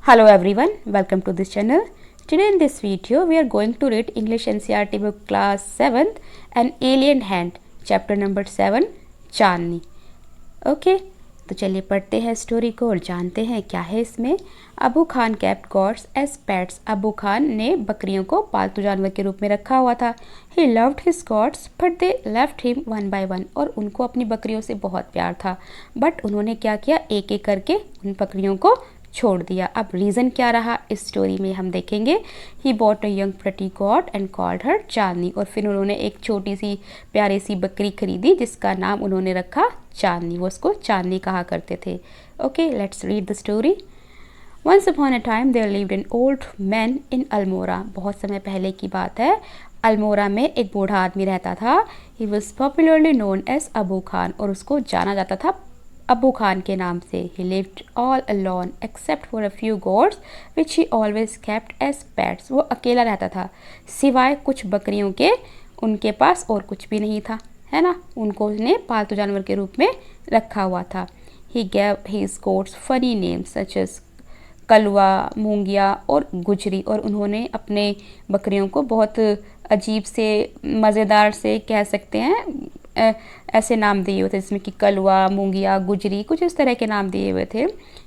Hello everyone, welcome to this channel. Today in this video we are going to read English NCERT book class 7th An Alien Hand chapter number 7 Chandni. Okay तो चलिए पढ़ते हैं story को और जानते हैं क्या है इसमें. Abu Khan kept goats as pets. Abu Khan ने बकरियों को पालतू जानवर के रूप में रखा हुआ था. He loved his goats but they left him one by one. और उनको अपनी बकरियों से बहुत प्यार था बट उन्होंने क्या किया, एक एक करके उन बकरियों को छोड़ दिया. अब रीज़न क्या रहा इस स्टोरी में हम देखेंगे. He bought a young pretty goat and called her Chandni. और फिर उन्होंने एक छोटी सी प्यारी सी बकरी खरीदी जिसका नाम उन्होंने रखा चांदनी. वो उसको चांदनी कहा करते थे. Okay let's read the story. Once upon a time there lived an old man in Almora. बहुत समय पहले की बात है. अल्मोरा में एक बूढ़ा आदमी रहता था. He was popularly known as Abu Khan. और उसको जाना जाता था अबू खान के नाम से. He lived all alone except for a few goats which he always kept as pets. वो अकेला रहता था सिवाय कुछ बकरियों के. उनके पास और कुछ भी नहीं था, है ना. उनको उसने पालतू जानवर के रूप में रखा हुआ था. He gave his goats funny names such as Kalwa, Moongia और गुजरी. और उन्होंने अपने बकरियों को बहुत अजीब से मज़ेदार से कह सकते हैं ऐसे नाम दिए हुए थे जिसमें कि कलवा, मूंगिया, गुजरी, कुछ इस तरह के नाम दिए हुए थे.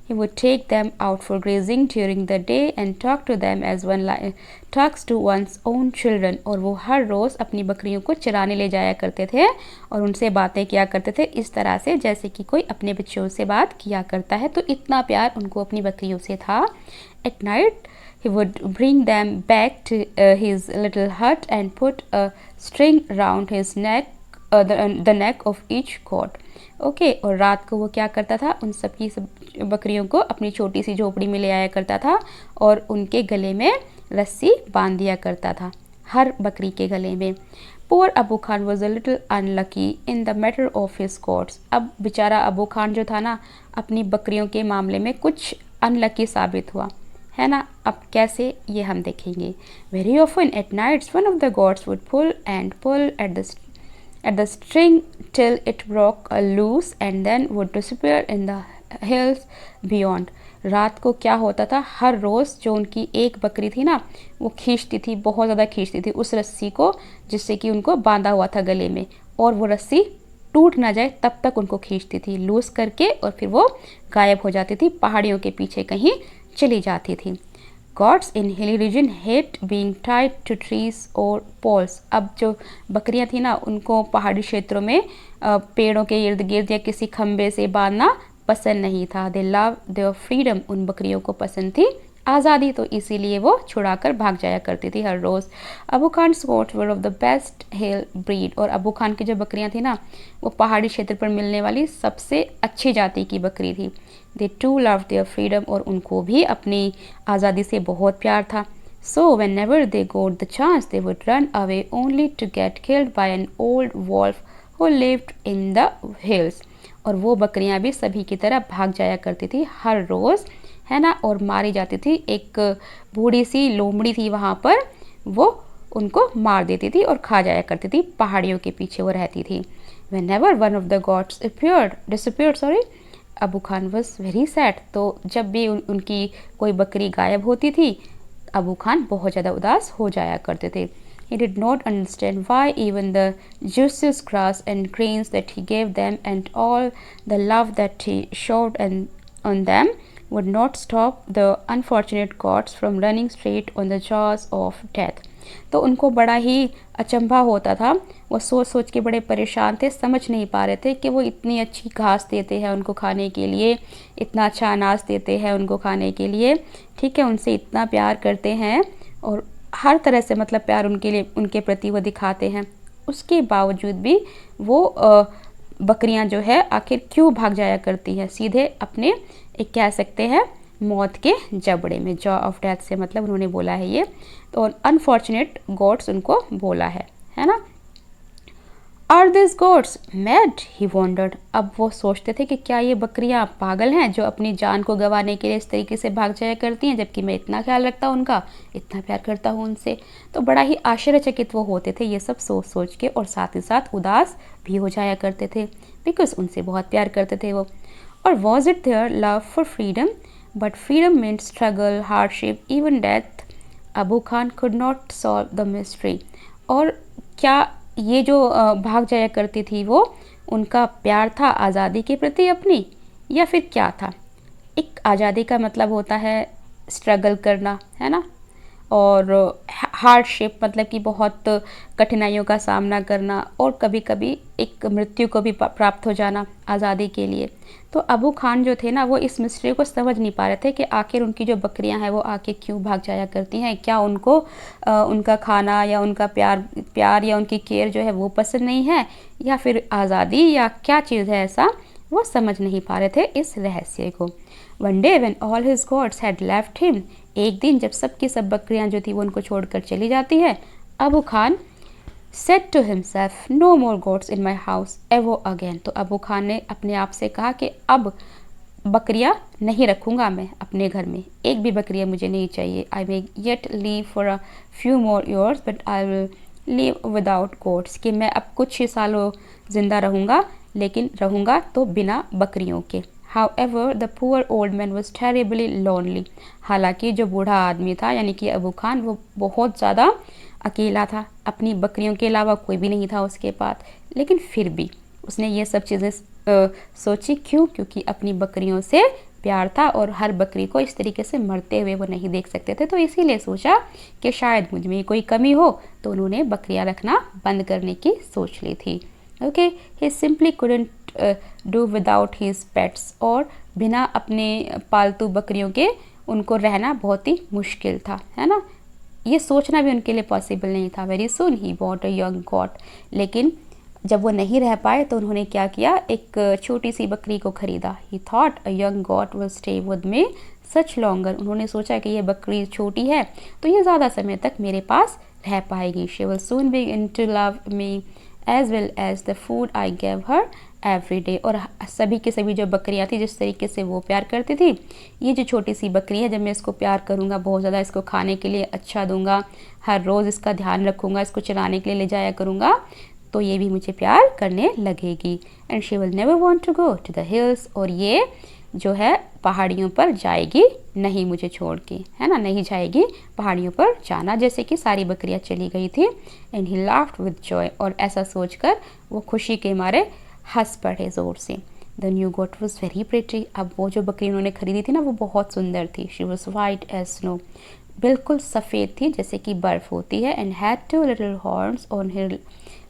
He would take them out for grazing during the day and talk to them as one talks to one's own children. और वो हर रोज़ अपनी बकरियों को चराने ले जाया करते थे और उनसे बातें किया करते थे इस तरह से जैसे कि कोई अपने बच्चों से बात किया करता है. तो इतना प्यार उनको अपनी बकरियों से था. At night he would bring them back to his little hut and put a string round his neck, the neck of each goat. Okay और रात को वो क्या करता था, उन सबकी बकरियों को अपनी छोटी सी झोपड़ी में ले आया करता था और उनके गले में रस्सी बांध दिया करता था, हर बकरी के गले में. Poor Abu Khan was a little unlucky in the matter of his goats. अब बेचारा अबू खान जो था ना, अपनी बकरियों के मामले में कुछ अनलकी साबित हुआ, है ना. अब कैसे ये हम देखेंगे. Very often at nights one of the goats would pull and pull at the string till it broke loose and then would disappear in the hills beyond. रात को क्या होता था, हर रोज़ जो उनकी एक बकरी थी ना, वो खींचती थी, बहुत ज़्यादा खींचती थी उस रस्सी को जिससे कि उनको बांधा हुआ था गले में, और वो रस्सी टूट ना जाए तब तक उनको खींचती थी लूज करके, और फिर वो गायब हो जाती थी, पहाड़ियों के पीछे कहीं चली जाती थी. Goats in hilly region hate being tied to trees और पोल्स. अब जो बकरियां थी ना, उनको पहाड़ी क्षेत्रों में पेड़ों के इर्द गिर्द या किसी खम्भे से बांधना पसंद नहीं था. दे लव देयर फ्रीडम. उन बकरियों को पसंद थी आज़ादी, तो इसीलिए वो छुड़ाकर भाग जाया करती थी हर रोज़. Abu Khan goats were of the best hill breed. और अबू खान की जो बकरियां थी ना, वो पहाड़ी क्षेत्र पर मिलने वाली सबसे अच्छी जाति की बकरी थी. They too love their freedom. और उनको भी अपनी आज़ादी से बहुत प्यार था. So whenever they got the chance they would run away only to get killed by an old wolf who lived in the hills. और वो बकरियां भी सभी की तरह भाग जाया करती थी हर रोज़, है ना, और मारी जाती थी. एक बूढ़ी सी लोमड़ी थी वहाँ पर, वो उनको मार देती थी और खा जाया करती थी. पहाड़ियों के पीछे वो रहती थी. Whenever one of the gods disappeared, Abu Khan was very sad. तो जब भी उनकी कोई बकरी गायब होती थी, अबू खान बहुत ज़्यादा उदास हो जाया करते थे. He did not understand why even the juiciest grass and grains that he gave them and all the love that he showed on them would not stop the unfortunate gods from running straight on the jaws of death. तो उनको बड़ा ही अचंभा होता था. वो सोच सोच के बड़े परेशान थे, समझ नहीं पा रहे थे कि वो इतनी अच्छी घास देते हैं उनको खाने के लिए, इतना अच्छा अनाज देते हैं उनको खाने के लिए, ठीक है, उनसे इतना प्यार करते हैं और हर तरह से मतलब प्यार उनके लिए, उनके प्रति वो दिखाते हैं. उसके बावजूद भी वो बकरियां जो है आखिर क्यों भाग जाया करती हैं सीधे अपने, एक कह सकते हैं, मौत के जबड़े में. जॉ ऑफ डेथ से मतलब उन्होंने बोला है ये, तो अनफॉर्चुनेट गॉड्स उनको बोला है ना. Are this goats mad he wondered. अब वो सोचते थे कि क्या ये बकरियां पागल हैं जो अपनी जान को गंवाने के लिए इस तरीके से भाग जाया करती हैं, जबकि मैं इतना ख्याल रखता हूँ उनका, इतना प्यार करता हूँ उनसे. तो बड़ा ही आश्चर्यचकित वो होते थे ये सब सोच सोच के, और साथ ही साथ उदास भी हो जाया करते थे बिकॉज उनसे बहुत प्यार करते थे वो. और was it their love for freedom. But freedom means struggle, hardship, even death. Abu Khan could not solve the mystery. और क्या ये जो भाग जाया करती थी वो उनका प्यार था आज़ादी के प्रति अपनी, या फिर क्या था? एक आज़ादी का मतलब होता है स्ट्रगल करना, है ना, और हार्डशिप मतलब कि बहुत कठिनाइयों का सामना करना, और कभी कभी एक मृत्यु को भी प्राप्त हो जाना आज़ादी के लिए. तो अबू खान जो थे ना वो इस मिस्ट्री को समझ नहीं पा रहे थे कि आखिर उनकी जो बकरियां हैं वो आके क्यों भाग जाया करती हैं. क्या उनको उनका खाना या उनका प्यार या उनकी केयर जो है वो पसंद नहीं है, या फिर आज़ादी, या क्या चीज़ है ऐसा, वो समझ नहीं पा रहे थे इस रहस्य को. One day when all his goats had left him, एक दिन जब सबकी सब बकरियां जो थी वो उनको छोड़कर चली जाती है, Abu Khan said to himself, no more goats in my house ever again. तो अबू खान ने अपने आप से कहा कि अब बकरियां नहीं रखूंगा मैं अपने घर में, एक भी बकरियां मुझे नहीं चाहिए. I may yet live for a few more years but I will live without goats. कि मैं अब कुछ ही सालों जिंदा रहूंगा, लेकिन रहूंगा तो बिना बकरियों के. However, the poor old man was terribly lonely. हालांकि जो बूढ़ा आदमी था यानी कि अबू खान वो बहुत ज़्यादा अकेला था, अपनी बकरियों के अलावा कोई भी नहीं था उसके पास. लेकिन फिर भी उसने ये सब चीज़ें सोची. क्यों? क्योंकि अपनी बकरियों से प्यार था और हर बकरी को इस तरीके से मरते हुए वो नहीं देख सकते थे. तो इसीलिए सोचा कि शायद मुझ में कोई कमी हो, तो उन्होंने बकरियां रखना बंद करने की सोच ली थी. Okay, he simply couldn't do without his pets. और बिना अपने पालतू बकरियों के उनको रहना बहुत ही मुश्किल था, है ना. ये सोचना भी उनके लिए पॉसिबल नहीं था. Very soon he bought a young got. लेकिन जब वो नहीं रह पाए तो उन्होंने क्या किया, एक छोटी सी बकरी को खरीदा. ही thought a young got will stay with me such longer. उन्होंने सोचा कि ये बकरी छोटी है तो ये ज़्यादा समय तक मेरे पास रह पाएगी. She will soon begin to love me as well as the food I gave her every day. और सभी की सभी जो बकरियां थी जिस तरीके से वो प्यार करती थी, ये जो छोटी सी बकरी है, जब मैं इसको प्यार करूँगा, बहुत ज़्यादा इसको खाने के लिए अच्छा दूंगा, हर रोज़ इसका ध्यान रखूँगा, इसको चराने के लिए ले जाया करूँगा, तो ये भी मुझे प्यार करने लगेगी. And she will never want to go to the hills. और ये जो है पहाड़ियों पर जाएगी नहीं मुझे छोड़ के, है ना, नहीं जाएगी पहाड़ियों पर जाना, जैसे कि सारी बकरियां चली गई थी. And he laughed with Joy. और ऐसा सोचकर वो खुशी के मारे हंस पड़े ज़ोर से. The new goat was very pretty. अब वो जो बकरी उन्होंने खरीदी थी ना वो बहुत सुंदर थी. She was white as snow. बिल्कुल सफ़ेद थी जैसे कि बर्फ़ होती है. And had two little horns on her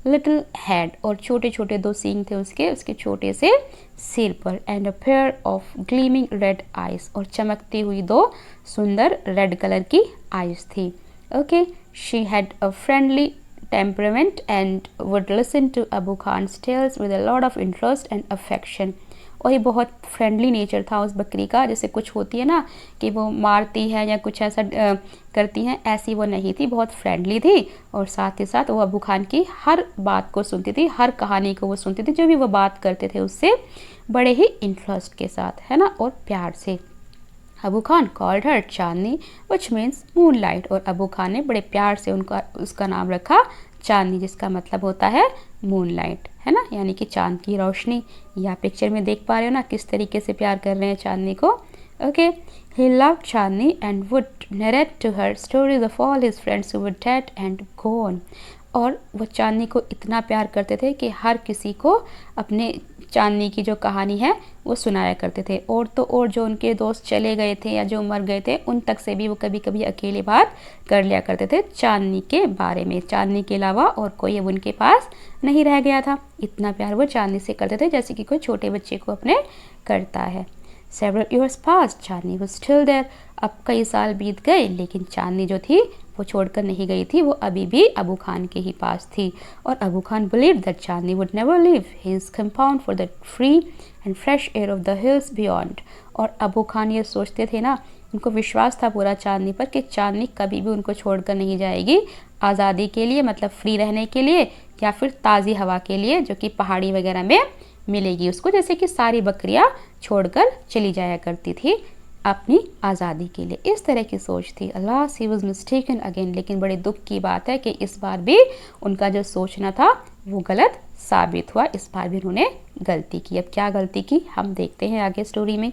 little head. और छोटे छोटे दो सींग थे उसके छोटे से सिर पर. And a pair of gleaming red eyes. और चमकती हुई दो सुंदर रेड कलर की आइज थी. Okay, she had a friendly temperament and would listen to Abu Khan's tales with a lot of interest and affection. और ये बहुत फ्रेंडली नेचर था उस बकरी का. जैसे कुछ होती है ना कि वो मारती है या कुछ ऐसा करती हैं, ऐसी वो नहीं थी, बहुत फ्रेंडली थी. और साथ ही साथ वो अबू खान की हर बात को सुनती थी, हर कहानी को वो सुनती थी, जो भी वो बात करते थे उससे बड़े ही इंटरेस्ट के साथ, है ना, और प्यार से. Abu Khan called her Chandni which means moon light. और अबू खान ने बड़े प्यार से उसका नाम रखा चांदनी, जिसका मतलब होता है मून लाइट, है ना, यानी कि चांद की रोशनी. या पिक्चर में देख पा रहे हो ना किस तरीके से प्यार कर रहे हैं चांदनी को. Okay, he loved Chandni and would narrate to her stories of all his friends who were dead and gone. और वो चांदनी को इतना प्यार करते थे कि हर किसी को अपने चांदनी की जो कहानी है वो सुनाया करते थे. और तो और जो उनके दोस्त चले गए थे या जो मर गए थे उन तक से भी वो कभी कभी अकेले बात कर लिया करते थे चांदनी के बारे में. चांदनी के अलावा और कोई अब उनके पास नहीं रह गया था. इतना प्यार वो चांदनी से करते थे जैसे कि कोई छोटे बच्चे को अपने करता है. Several years passed, Chandni was still there. अब कई साल बीत गए लेकिन चांदनी जो थी वो छोड़कर नहीं गई थी, वो अभी भी अबू खान के ही पास थी. और Abu Khan believed that Chandni would never leave his compound for the free and fresh air of the hills beyond. और अबू खान ये सोचते थे ना, उनको विश्वास था पूरा चांदनी पर कि चांदनी कभी भी उनको छोड़कर नहीं जाएगी आज़ादी के लिए, मतलब फ्री रहने के लिए, या फिर ताज़ी हवा के लिए जो कि पहाड़ी वगैरह में मिलेगी उसको, जैसे कि सारी बकरियां छोड़कर चली जाया करती थी अपनी आज़ादी के लिए. इस तरह की सोच थी. Alas he was mistaken again. लेकिन बड़े दुख की बात है कि इस बार भी उनका जो सोचना था वो गलत साबित हुआ. इस बार भी उन्होंने गलती की. अब क्या गलती की हम देखते हैं आगे स्टोरी में.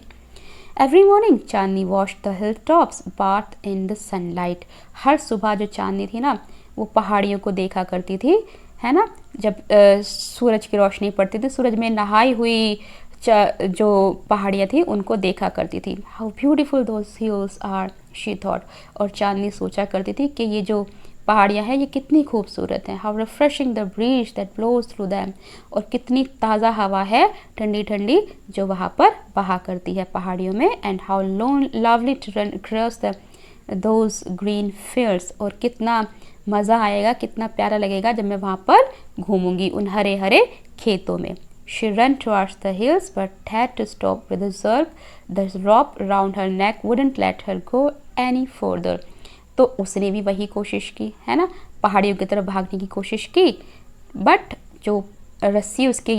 Every morning Chandni watch the hill tops bathe in the sunlight. हर सुबह जो चांदनी थी ना वो पहाड़ियों को देखा करती थी, है ना, जब सूरज की रोशनी पड़ती थी, सूरज में नहाई हुई जो पहाड़ियाँ थी उनको देखा करती थी। How beautiful those hills are she thought. और चांदनी सोचा करती थी कि ये जो पहाड़ियाँ हैं ये कितनी खूबसूरत हैं। How refreshing the breeze that blows through them. और कितनी ताज़ा हवा है, ठंडी ठंडी, जो वहाँ पर बहा करती है पहाड़ियों में। And how lovely to run across the those green fields. और कितना मज़ा आएगा, कितना प्यारा लगेगा जब मैं वहाँ पर घूमूंगी उन हरे हरे खेतों में। She ran towards the hills but had to stop with a jerk. The rope round her neck wouldn't let her go any further. तो उसने भी वही कोशिश की, है ना, पहाड़ियों की तरफ भागने की कोशिश की, बट जो रस्सी उसके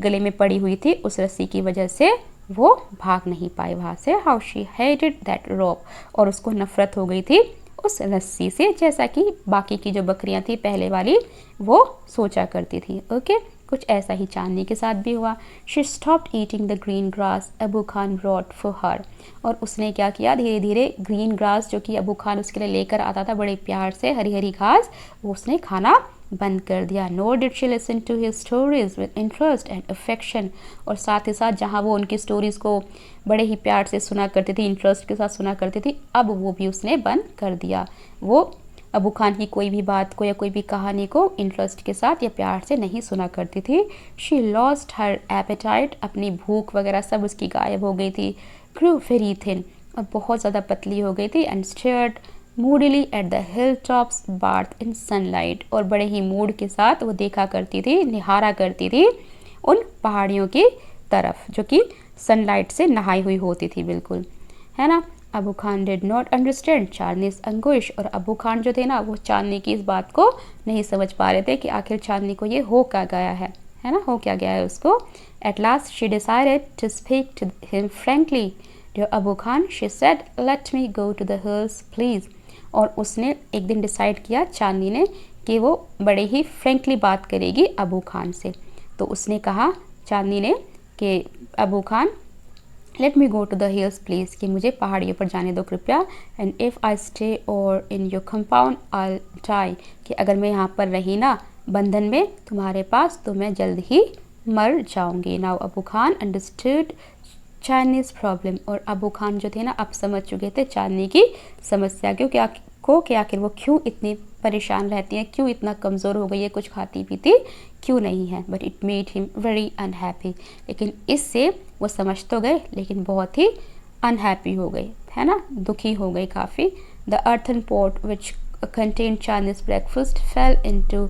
गले में पड़ी हुई थी उस रस्सी की वजह से वो भाग नहीं पाई वहाँ से। हाउ शी हेटेड दैट रोप। और उसको नफरत हो गई थी उस रस्सी से, जैसा कि बाकी की जो बकरियां थी पहले वाली वो सोचा करती थी। ओके, कुछ ऐसा ही चांदनी के साथ भी हुआ। She stopped eating the green grass Abu Khan brought for her. और उसने क्या किया, धीरे धीरे ग्रीन ग्रास जो कि अबू खान उसके लिए लेकर आता था बड़े प्यार से, हरी हरी घास, वो उसने खाना बंद कर दिया। Nor did she listen to his stories with interest and affection. और साथ ही साथ जहाँ वो उनकी स्टोरीज़ को बड़े ही प्यार से सुना करती थी, इंटरेस्ट के साथ सुना करती थी, अब वो भी उसने बंद कर दिया। वो अबू खान की कोई भी बात को या कोई भी कहानी को इंटरेस्ट के साथ या प्यार से नहीं सुना करती थी। She lost her appetite. अपनी भूख वगैरह सब उसकी गायब हो गई थी। Grew very thin. और बहुत ज़्यादा पतली हो गई थी। And stared moodily at the hill tops bathe in sunlight. और बड़े ही मूड के साथ वो देखा करती थी, निहारा करती थी उन पहाड़ियों की तरफ जो कि सनलाइट से नहाई हुई होती थी बिल्कुल, है ना। Abu Khan did not understand Chandni's anguish. और अबू खान जो थे ना वो चांदनी की इस बात को नहीं समझ पा रहे थे कि आखिर चांदनी को ये हो क्या गया है ना, हो क्या गया है उसको। At last she decided to speak to him frankly. Dear Abu Khan, she said, let me go to the hills please. और उसने एक दिन डिसाइड किया चांदनी ने कि वो बड़े ही फ्रैंकली बात करेगी अबू खान से। तो उसने कहा चांदनी ने कि Abu Khan, let me go to the hills please, कि मुझे पहाड़ियों पर जाने दो कृपया। एंड इफ़ आई स्टे और in your compound I die, कि अगर मैं यहाँ पर रही ना बंधन में तुम्हारे पास तो मैं जल्द ही मर जाऊंगी। Now Abu Khan understood Chandni's problem. और अबू खान जो थे ना अब समझ चुके थे चांदनी की समस्या कि आखिर वो क्यों इतनी परेशान रहती है, क्यों इतना कमज़ोर हो गई है, कुछ खाती पीती क्यों नहीं है। But it made him very unhappy. लेकिन इससे वो समझ तो गए लेकिन बहुत ही अनहैप्पी हो गई, है ना, दुखी हो गई काफ़ी। The earthen pot which contain Chinese breakfast fail into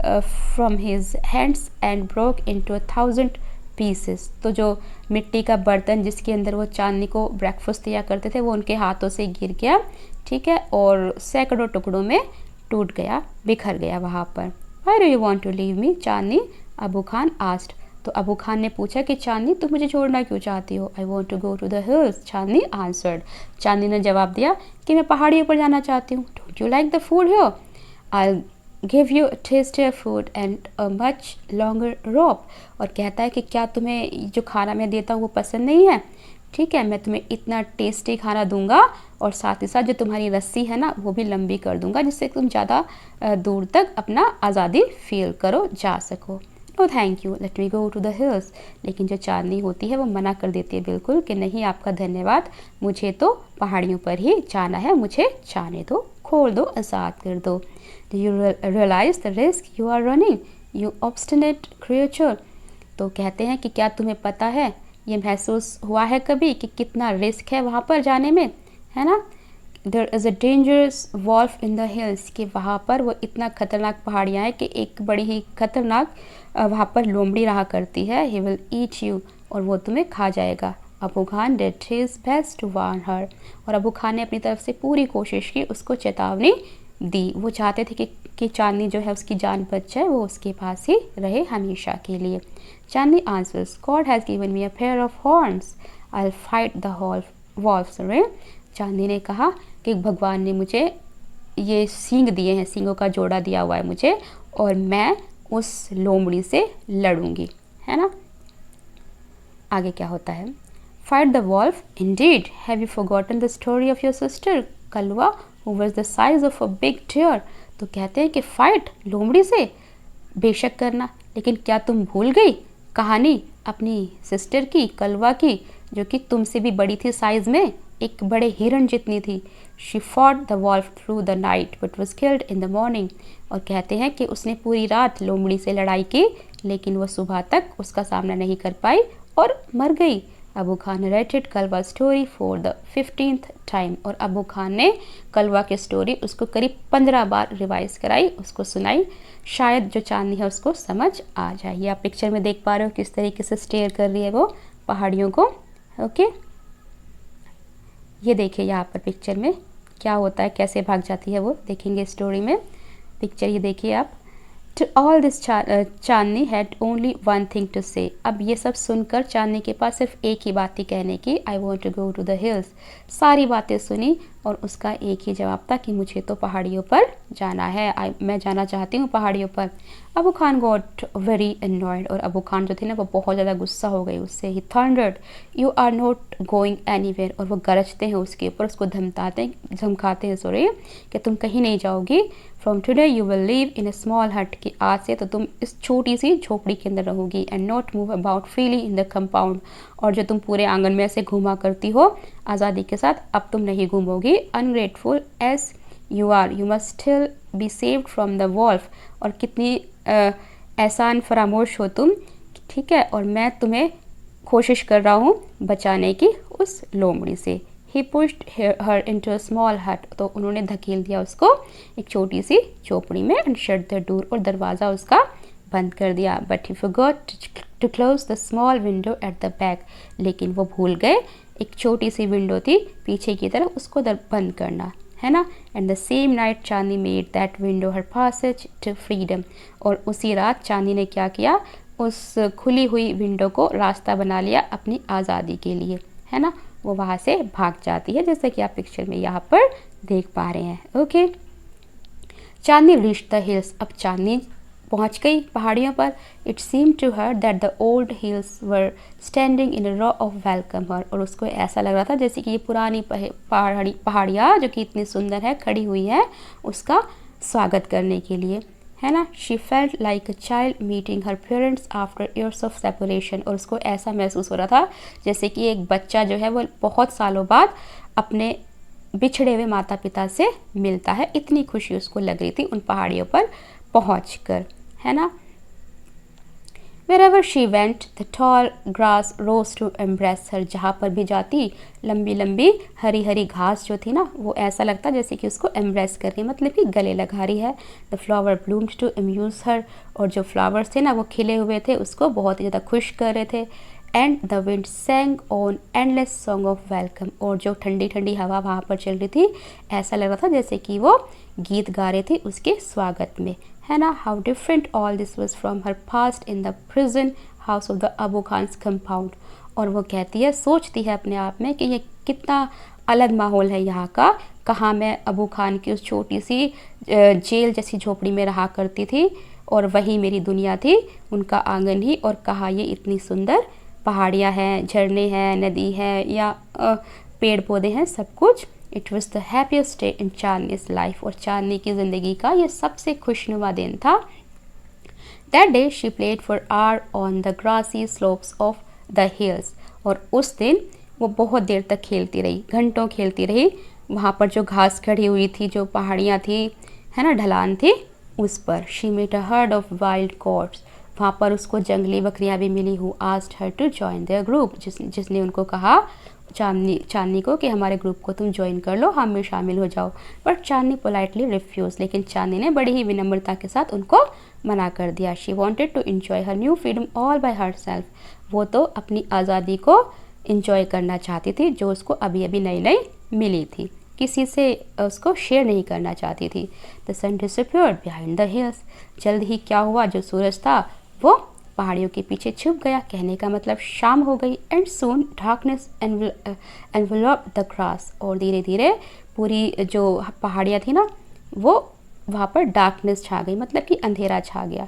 from his hands and broke into 1000 pieces. तो जो मिट्टी का बर्तन जिसके अंदर वो चांदनी को ब्रेकफास्ट दिया करते थे वो उनके हाथों से गिर गया, ठीक है, और सैकड़ों टुकड़ों में टूट गया, बिखर गया वहाँ पर। Why do you want to leave me Chandni, Abu Khan asked. तो अबू खान ने पूछा कि चांदनी तुम मुझे छोड़ना क्यों चाहती हो। I want to go to the hills, Chandni answered. Chandni ने जवाब दिया कि मैं पहाड़ियों पर जाना चाहती हूँ। Don't you like the food here, I give you tastier food and a much longer rope. और कहता है कि क्या तुम्हें जो खाना मैं देता हूँ वो पसंद नहीं है, ठीक है, मैं तुम्हें इतना टेस्टी खाना दूंगा और साथ ही साथ जो तुम्हारी रस्सी है ना वो भी लंबी कर दूंगा जिससे तुम ज़्यादा दूर तक अपना आज़ादी फील करो, जा सको। No thank you, let me go to the hills. लेकिन जो चांदनी होती है वो मना कर देती है बिल्कुल कि नहीं आपका धन्यवाद, मुझे तो पहाड़ियों पर ही जाना है, मुझे जाने दो, खोल दो, आज़ाद कर दो। Do you realise the risk you are running you obstinate creature. तो कहते हैं कि क्या तुम्हें पता है, ये महसूस हुआ है कभी कि कितना रिस्क है वहाँ पर जाने में, है ना। There is a dangerous wolf in the hills, कि वहाँ पर वो इतना खतरनाक पहाड़ियाँ हैं कि एक बड़ी ही खतरनाक वहाँ पर लोमड़ी रहा करती है। ही विल ईट यू, और वो तुम्हें खा जाएगा। Abu Khan did his best to warn her. और अबू खान ने अपनी तरफ से पूरी कोशिश की उसको चेतावनी दी। वो चाहते थे कि चांदनी जो है उसकी जान बच जाए, वो उसके पास ही रहे हमेशा के लिए। Chandni answers, God has given me a pair of horns, I will fight the wolves. Chandni ने कहा कि भगवान ने मुझे ये सींग दिए हैं, सींगों का जोड़ा दिया हुआ है मुझे, और मैं उस लोमड़ी से लड़ूंगी, है ना। आगे क्या होता है। fight the wolf? Indeed. Have you forgotten the story of your sister Kalwa, who was the size of a big deer? तो कहते हैं कि फाइट लोमड़ी से बेशक करना, लेकिन क्या तुम भूल गई कहानी अपनी सिस्टर की, कलवा की, जो कि तुमसे भी बड़ी थी साइज में, एक बड़े हिरण जितनी थी. She fought the wolf through the night but was killed in the morning. और कहते हैं कि उसने पूरी रात लोमड़ी से लड़ाई की, लेकिन वो सुबह तक उसका सामना नहीं कर पाई और मर गई. Abu Khan narrated Kalwa story for the 15th time. और अबू खान ने कलवा की स्टोरी उसको करीब 15 बार रिवाइज कराई, उसको सुनाई. शायद जो चांदनी है उसको समझ आ जाए. ये आप पिक्चर में देख पा रहे हो किस तरीके से स्टेयर कर रही है वो पहाड़ियों को. ओके, ये देखिए यहाँ पर पिक्चर में क्या होता है, कैसे भाग जाती है वो, देखेंगे स्टोरी में. पिक्चर ये देखिए आप. To all this Chandni had only one thing to say. अब ये सब सुनकर चांदनी के पास सिर्फ एक ही बात थी कहने की, I want to go to the hills. सारी बातें सुनी और उसका एक ही जवाब था कि मुझे तो पहाड़ियों पर जाना है, मैं जाना चाहती हूँ पहाड़ियों पर. Abu Khan got very annoyed. और अबू खान जो थे ना वो बहुत ज़्यादा गुस्सा हो गई उससे. He thundered, you are not going anywhere. और वो गरजते हैं उसके ऊपर, उसको धमकाते हैं सॉरी, कि तुम कहीं नहीं जाओगी. From today you will live in a small hut. कि आज से तो तुम इस छोटी सी झोपड़ी के अंदर रहोगी. And not move about freely in the compound. और जो तुम पूरे आंगन में ऐसे घूमा करती हो आज़ादी के साथ, अब तुम नहीं घूमोगी. Ungrateful as you are, you must still be saved from the wolf. और कितनी एहसान फरामोश हो तुम, ठीक है, और मैं तुम्हें कोशिश कर रहा हूँ बचाने की उस लोमड़ी से. He pushed her into a small hut. तो उन्होंने धकेल दिया उसको एक छोटी सी झोपड़ी में. And shut the door. और दरवाज़ा उसका बंद कर दिया. But he forgot to close the small window at the back. लेकिन वो भूल गए, एक छोटी सी विंडो थी पीछे की तरफ, उसको बंद करना है ना. And the same night Chandni made that window her passage to freedom. और उसी रात चांदनी ने क्या किया, उस खुली हुई विंडो को रास्ता बना लिया अपनी आज़ादी के लिए, है ना. वो वहाँ से भाग जाती है जैसे कि आप पिक्चर में यहाँ पर देख पा रहे हैं. Okay, Chandni reach the hills. अब चांदनी पहुँच गई पहाड़ियों पर. It seem to her that the old hills were standing in a row of welcome her. और उसको ऐसा लग रहा था जैसे कि ये पुरानी पहाड़ियाँ जो कि इतनी सुंदर है खड़ी हुई है उसका स्वागत करने के लिए, है ना. She felt like a child meeting her parents after years of separation. और उसको ऐसा महसूस हो रहा था जैसे कि एक बच्चा जो है वो बहुत सालों बाद अपने बिछड़े हुए माता पिता से मिलता है. इतनी खुशी उसको लग रही थी उन पहाड़ियों पर पहुंचकर, है ना. Wherever she went, the tall grass rose to embrace her. जहाँ पर भी जाती लंबी लंबी हरी हरी घास जो थी ना वो ऐसा लगता जैसे कि उसको एम्ब्रेस कर रही है, मतलब कि गले लगा रही है. The flower bloomed to amuse her. और जो फ्लावर्स थे ना वो खिले हुए थे, उसको बहुत ही ज़्यादा खुश कर रहे थे. And the wind sang on endless song of welcome. और जो ठंडी ठंडी हवा वहाँ पर चल रही थी ऐसा लग रहा था जैसे कि वो गीत गा रहे थे उसके स्वागत में, है ना. How different all this was from her past in the prison house of the Abu Khan's compound. और वो कहती है, सोचती है अपने आप में कि ये कितना अलग माहौल है यहाँ का. कहाँ मैं अबू खान की उस छोटी सी जेल जैसी झोपड़ी में रहा करती थी और वही मेरी दुनिया थी, उनका आंगन ही. और कहाँ ये इतनी सुंदर पहाड़ियाँ हैं, झरने हैं, नदी है या पेड़ पौधे हैं, सब कुछ. It was the happiest day in Chandni's life. और चांदनी की ज़िंदगी का ये सबसे खुशनुमा दिन था. That day she played for hour on the grassy slopes of the hills. और उस दिन वो बहुत देर तक खेलती रही, घंटों खेलती रही वहाँ पर जो घास खड़ी हुई थी, जो पहाड़ियाँ थी, है ना, ढलान थी उस पर. She met a herd of wild goats. वहाँ पर उसको जंगली बकरियाँ भी मिली. Who asked her to join their group. जिसने उनको कहा चांदनी को कि हमारे ग्रुप को तुम ज्वाइन कर लो, हम में शामिल हो जाओ. But Chandni politely refuse. लेकिन चांदनी ने बड़ी ही विनम्रता के साथ उनको मना कर दिया. She wanted to enjoy her new freedom all by herself. वो तो अपनी आज़ादी को इन्जॉय करना चाहती थी जो उसको अभी अभी नई नई मिली थी, किसी से उसको शेयर नहीं करना चाहती थी. The sun disappeared behind the hills. जल्द ही क्या हुआ, जो सूरज था वो पहाड़ियों के पीछे छुप गया. कहने का मतलब शाम हो गई. And soon darkness enveloped the grass. और धीरे धीरे पूरी जो पहाड़ियाँ थी ना वो वहाँ पर डार्कनेस छा गई, मतलब कि अंधेरा छा गया,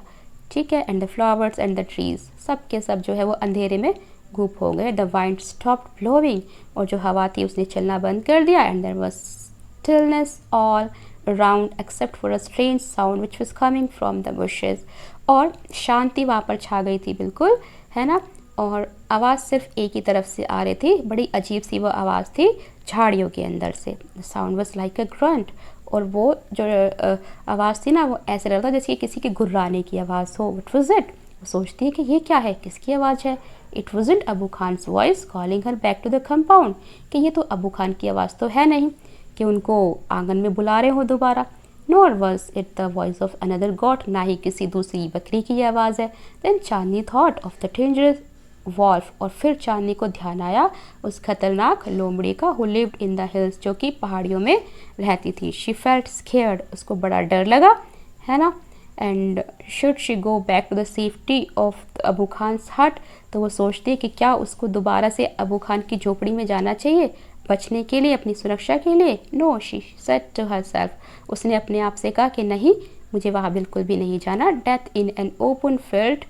ठीक है. And the flowers and the trees, सब के सब जो है वो अंधेरे में धूप हो गए। द वाइंड स्टॉप्ड ब्लोइंग, और जो हवा थी उसने चलना बंद कर दिया। And there was stillness all around except for a strange sound which was coming from the bushes, और शांति वहाँ पर छा गई थी बिल्कुल, है ना। और आवाज़ सिर्फ एक ही तरफ से आ रही थी, बड़ी अजीब सी वो आवाज़ थी झाड़ियों के अंदर से। The sound was like a grunt, और वो जो आवाज़ थी ना वो ऐसे लग रहा था जैसे किसी के गुर्राने की आवाज़ हो। What was it? वो सोचती है कि ये क्या है, किसकी आवाज़ है। It wasn't Abu Khan's voice calling her back to the compound, कि ये तो अबू खान की आवाज़ तो है नहीं कि उनको आंगन में बुला रहे हो दोबारा। Nor was it the voice of another goat, ना ही किसी दूसरी बकरी की आवाज़ है। Then Chandni thought of the dangerous wolf, और फिर चांदनी को ध्यान आया उस खतरनाक लोमड़ी का, who lived in the hills, जो कि पहाड़ियों में रहती थी। शी फेल्ट स्केयर्ड, उसको बड़ा डर लगा, है ना। And should she go back to the safety of Abu Khan's hut, तो वो सोचती है कि क्या उसको दोबारा से अबू खान की झोपड़ी में जाना चाहिए बचने के लिए, अपनी सुरक्षा के लिए। No, she said to herself, उसने अपने आप से कहा कि नहीं, मुझे वहाँ बिल्कुल भी नहीं जाना। Death in an open field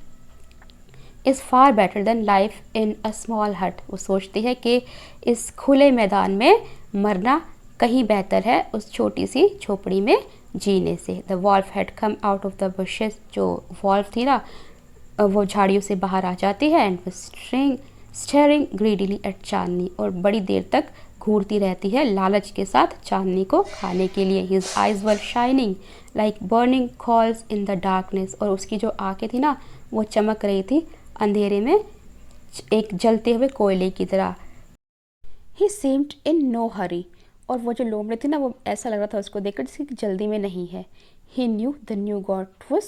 is far better than life in a small हट, वो सोचती है कि इस खुले मैदान में मरना कहीं बेहतर है उस छोटी सी झोपड़ी में जीने से। The wolf had come out of the bushes, जो वॉल्फ थी ना वो झाड़ियों से बाहर आ जाती है। And staring greedily at Chandni, और बड़ी देर तक घूरती रहती है लालच के साथ चांदनी को खाने के लिए। His eyes were shining like burning calls in the darkness, और उसकी जो आंखें थी ना वो चमक रही थी अंधेरे में एक जलते हुए कोयले की तरह। ही seemed इन नो हरी, और वो जो लोमड़ी थी ना वो ऐसा लग रहा था उसको देखकर जैसे कि जल्दी में नहीं है। He knew the new goat was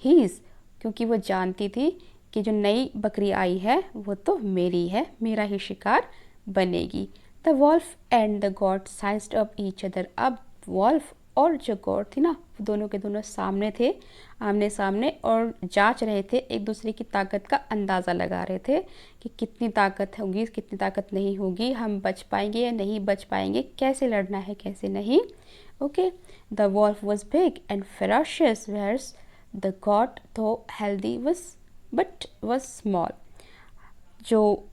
his, क्योंकि वो जानती थी कि जो नई बकरी आई है वो तो मेरी है, मेरा ही शिकार बनेगी। The wolf and the goat sized up each other, अब वॉल्फ और जो गॉड थी ना वो दोनों के दोनों सामने थे, आमने सामने, और जांच रहे थे, एक दूसरे की ताकत का अंदाज़ा लगा रहे थे कि कितनी ताकत होगी, कितनी ताकत नहीं होगी, हम बच पाएंगे या नहीं बच पाएंगे, कैसे लड़ना है कैसे नहीं। Okay, the wolf was big and ferocious whereas the goat though healthy was but was small, जो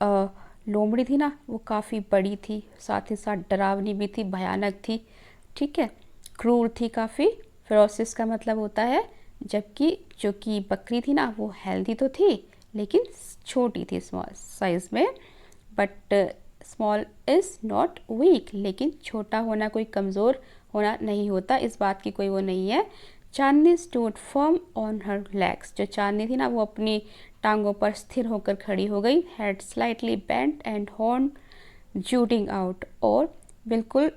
लोमड़ी थी ना वो काफ़ी बड़ी थी, साथ ही साथ डरावनी भी थी, भयानक थी, ठीक है, क्रूर थी काफ़ी। फेरोसिस का मतलब होता है, जबकि जो कि बकरी थी ना वो हेल्दी तो थी लेकिन छोटी थी, स्मॉल साइज़ में। But small is not weak, लेकिन छोटा होना कोई कमज़ोर होना नहीं होता, इस बात की कोई वो नहीं है। Chandni stood firm on her legs, जो चांदनी थी ना वो अपनी टांगों पर स्थिर होकर खड़ी हो गई। Head slightly bent and horn jutting out, और बिल्कुल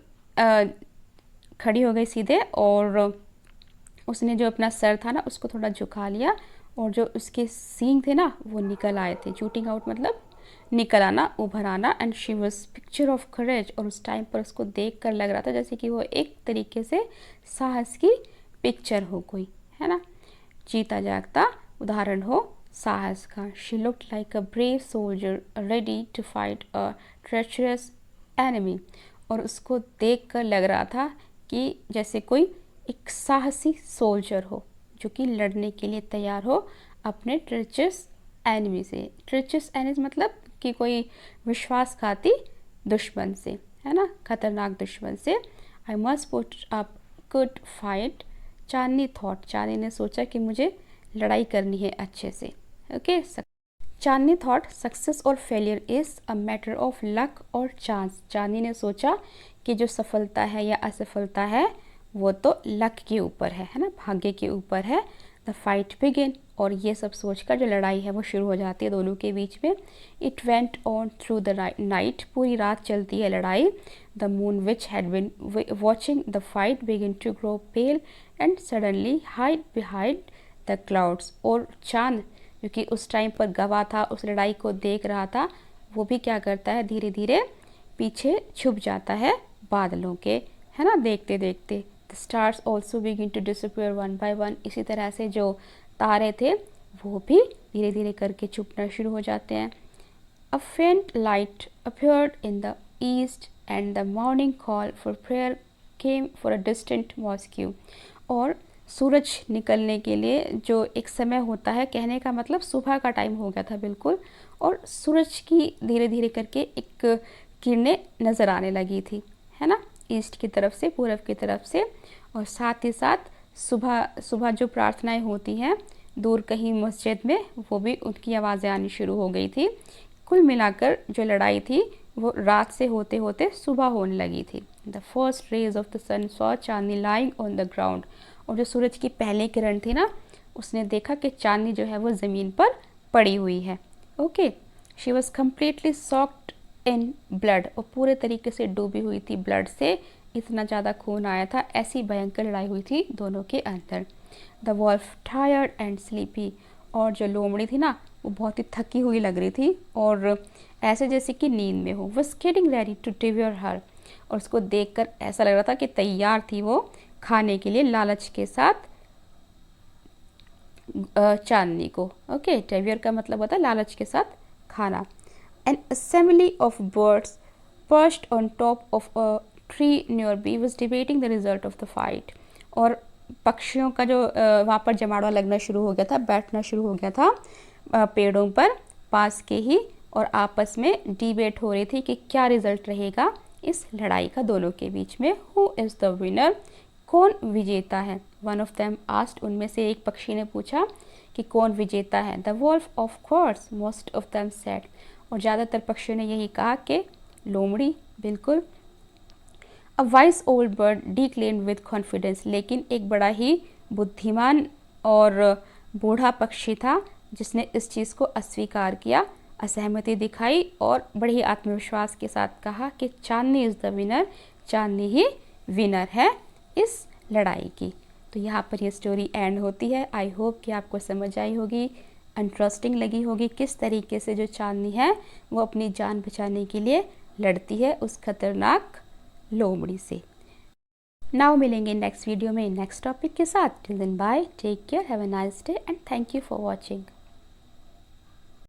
खड़ी हो गई सीधे, और उसने जो अपना सर था ना उसको थोड़ा झुका लिया, और जो उसके सींग थे ना वो निकल आए थे। जूटिंग आउट मतलब निकल आना, उभर आना। And she was picture of courage, और उस टाइम पर उसको देख कर लग रहा था जैसे कि वो एक तरीके से साहस की पिक्चर हो कोई, है ना, जीता जागता उदाहरण हो साहस का। She looked like a brave soldier ready to fight a treacherous enemy, और उसको देख कर लग रहा था कि जैसे कोई एक साहसी सोल्जर हो जो कि लड़ने के लिए तैयार हो अपने ट्रेचरस एनिमी से। ट्रेचरस एनिमी मतलब कि कोई विश्वासघाती दुश्मन से, है ना, खतरनाक दुश्मन से। I must put up good fight, Chandni thought, Chandni ने सोचा कि मुझे लड़ाई करनी है अच्छे से। ओके, चांदनी थॉट सक्सेस और failure is a matter of luck और चांस। चांदनी ने सोचा कि जो सफलता है या असफलता है वो तो लक के ऊपर है ना, भाग्य के ऊपर है। द फाइट बिगिन, और ये सब सोचकर जो लड़ाई है वो शुरू हो जाती है दोनों के बीच में। It went on through the night, पूरी रात चलती है लड़ाई। The moon which had been watching the fight begin to grow pale and suddenly hide behind the clouds, और चांद जो कि उस टाइम पर गवाह था, उस लड़ाई को देख रहा था, वो भी क्या करता है, धीरे धीरे पीछे छुप जाता है बादलों के, है ना, देखते देखते। The stars also begin to disappear one by one, इसी तरह से जो तारे थे वो भी धीरे धीरे करके छुपना शुरू हो जाते हैं। अ फेंट light appeared in the east and the morning call for prayer came for a distant mosque, और सूरज निकलने के लिए जो एक समय होता है, कहने का मतलब सुबह का टाइम हो गया था बिल्कुल, और सूरज की धीरे धीरे करके एक किरणें नज़र आने लगी थी, है ना, ईस्ट की तरफ से, पूरब की तरफ से। और साथ ही साथ सुबह सुबह जो प्रार्थनाएं होती हैं दूर कहीं मस्जिद में, वो भी उनकी आवाज़ें आनी शुरू हो गई थी। कुल मिलाकर जो लड़ाई थी वो रात से होते होते सुबह होने लगी थी। The first rays of the sun saw Chandni lying on the ground. और जो सूरज की पहली किरण थी ना, उसने देखा कि चांदनी जो है वो ज़मीन पर पड़ी हुई है। Okay, she was completely socked in blood, और पूरे तरीके से डूबी हुई थी ब्लड से, इतना ज़्यादा खून आया था, ऐसी भयंकर लड़ाई हुई थी दोनों के अंदर। The wolf tired and sleepy, और जो लोमड़ी थी ना वो बहुत ही थकी हुई लग रही थी और ऐसे जैसे कि नींद में हो। Was getting ready to devour her, और उसको देखकर ऐसा लग रहा था कि तैयार थी वो खाने के लिए, लालच के साथ चांदनी को। ओके, डिवोर का मतलब होता है लालच के साथ खाना। An assembly of birds perched on top of a tree nearby was debating the result of the fight. और पक्षियों का जो वहाँ पर जमावड़ा लगना शुरू हो गया था, बैठना शुरू हो गया था पेड़ों पर पास के ही, और आपस में डिबेट हो रही थी कि क्या रिजल्ट रहेगा इस लड़ाई का दोनों के बीच में। हु इज़ द विनर, कौन विजेता है। वन ऑफ देम आस्क्ड, उनमें से एक पक्षी ने पूछा कि कौन विजेता है। The wolf of course, most of them said, और ज़्यादातर पक्षियों ने यही कहा कि लोमड़ी, बिल्कुल। A wise old bird declaimed with confidence, लेकिन एक बड़ा ही बुद्धिमान और बूढ़ा पक्षी था जिसने इस चीज़ को अस्वीकार किया, असहमति दिखाई और बड़े ही आत्मविश्वास के साथ कहा कि Chandni is the winner, Chandni ही विनर है इस लड़ाई की। तो यहाँ पर ये स्टोरी एंड होती है। आई होप कि आपको समझ आई होगी, इंटरेस्टिंग लगी होगी किस तरीके से जो चांदनी है वो अपनी जान बचाने के लिए लड़ती है उस खतरनाक लोमड़ी से। नाउ मिलेंगे नेक्स्ट वीडियो में नेक्स्ट टॉपिक के साथ। Till then bye, take care, have a nice day and thank you for watching.